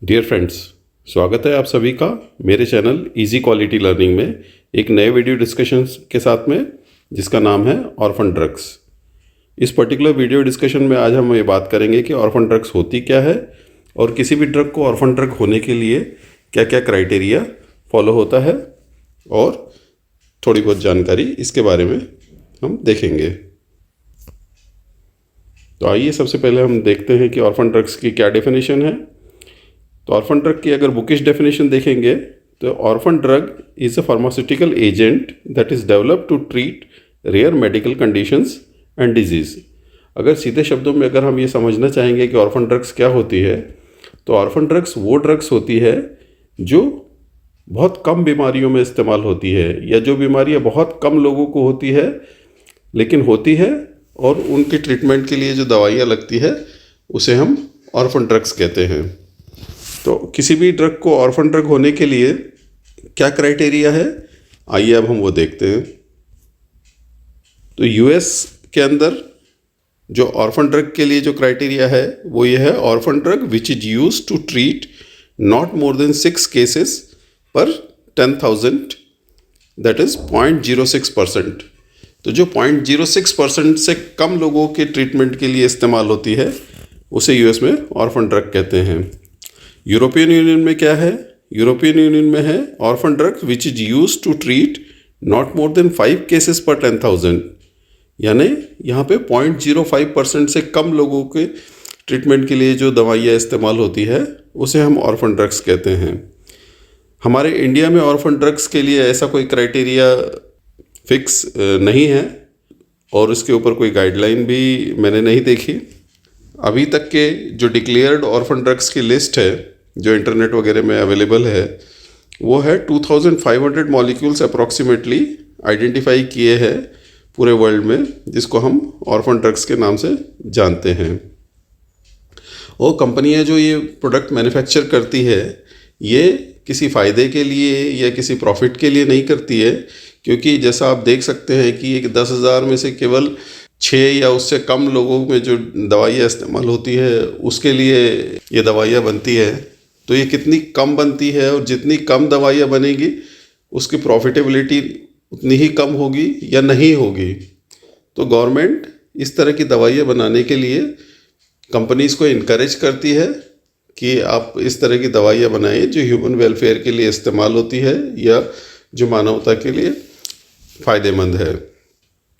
Dear friends, स्वागत है आप सभी का मेरे चैनल इजी क्वालिटी लर्निंग में एक नए वीडियो डिस्कशन के साथ में, जिसका नाम है ऑर्फन ड्रग्स। इस पर्टिकुलर वीडियो डिस्कशन में आज हम ये बात करेंगे कि ऑर्फन ड्रग्स होती क्या है और किसी भी ड्रग को ऑर्फन ड्रग होने के लिए क्या क्या क्राइटेरिया फॉलो होता है, और थोड़ी बहुत जानकारी इसके बारे में हम देखेंगे। तो आइए सबसे पहले हम देखते हैं कि ऑर्फन ड्रग्स की क्या डेफिनेशन है। तो ऑर्फन ड्रग की अगर बुकिश डेफिनेशन देखेंगे तो orphan drug is a pharmaceutical agent that is developed to treat rare medical conditions and disease. अगर सीधे शब्दों में अगर हम ये समझना चाहेंगे कि ऑर्फन ड्रग्स क्या होती है, तो ऑर्फन ड्रग्स वो ड्रग्स होती है जो बहुत कम बीमारियों में इस्तेमाल होती है, या जो बीमारियाँ बहुत कम लोगों को होती है लेकिन होती है, और उनके ट्रीटमेंट के लिए जो दवाइयाँ लगती है उसे हम ऑर्फन ड्रग्स कहते हैं। तो किसी भी ड्रग को ऑर्फन ड्रग होने के लिए क्या क्राइटेरिया है, आइए अब हम वो देखते हैं। तो यूएस के अंदर जो ऑर्फन ड्रग के लिए जो क्राइटेरिया है वो ये है, orphan drug which is use to treat not more than 6 cases per 10,000, that is 0.06%। तो जो 0.06% से कम लोगों के ट्रीटमेंट के लिए इस्तेमाल होती है उसे यूएस में ऑर्फन ड्रग कहते हैं। यूरोपियन यूनियन में क्या है? यूरोपियन यूनियन में है orphan drug which is use to treat not more than 5 cases per 10,000, यानी यहाँ पे 0.05% से कम लोगों के ट्रीटमेंट के लिए जो दवाइयाँ इस्तेमाल होती है उसे हम ऑर्फन ड्रग्स कहते हैं। हमारे इंडिया में ऑर्फन ड्रग्स के लिए ऐसा कोई क्राइटेरिया फिक्स नहीं है, और इसके ऊपर कोई गाइडलाइन भी मैंने नहीं देखी। अभी तक के जो डिक्लेयर्ड ऑर्फन ड्रग्स की लिस्ट है जो इंटरनेट वगैरह में अवेलेबल है वो है 2500 मॉलिक्यूल्स अप्रॉक्सीमेटली आइडेंटिफाई किए हैं पूरे वर्ल्ड में, जिसको हम ऑर्फन ड्रग्स के नाम से जानते हैं। और कंपनियां जो ये प्रोडक्ट मैन्युफैक्चर करती है ये किसी फ़ायदे के लिए या किसी प्रॉफिट के लिए नहीं करती है, क्योंकि जैसा आप देख सकते हैं कि एक 10,000 में से केवल 6 या उससे कम लोगों में जो दवाइयाँ इस्तेमाल होती है उसके लिए ये दवाइयाँ बनती है। तो ये कितनी कम बनती है, और जितनी कम दवाइयाँ बनेगी उसकी प्रॉफिटेबिलिटी उतनी ही कम होगी या नहीं होगी। तो गवर्नमेंट इस तरह की दवाइयाँ बनाने के लिए कंपनीज़ को इनकरेज करती है कि आप इस तरह की दवाइयाँ बनाएं जो ह्यूमन वेलफेयर के लिए इस्तेमाल होती है या जो मानवता के लिए फ़ायदेमंद है।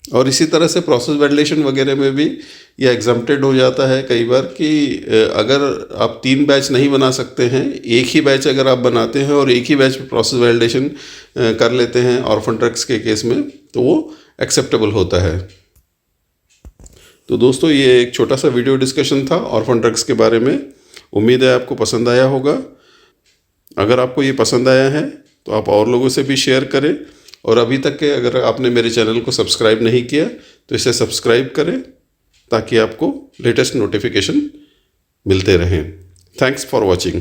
और इसी तरह से प्रोसेस वैलिडेशन वगैरह में भी यह एग्जम्प्टेड हो जाता है कई बार कि अगर आप 3 बैच नहीं बना सकते हैं, एक ही बैच अगर आप बनाते हैं और एक ही बैच में प्रोसेस वैलिडेशन कर लेते हैं ऑर्फन ड्रग्स के केस में, तो वो एक्सेप्टेबल होता है। तो दोस्तों, ये एक छोटा सा वीडियो डिस्कशन था ऑर्फन ड्रग्स के बारे में। उम्मीद है आपको पसंद आया होगा। अगर आपको ये पसंद आया है तो आप और लोगों से भी शेयर करें, और अभी तक के अगर आपने मेरे चैनल को सब्सक्राइब नहीं किया तो इसे सब्सक्राइब करें ताकि आपको लेटेस्ट नोटिफिकेशन मिलते रहें। Thanks for watching.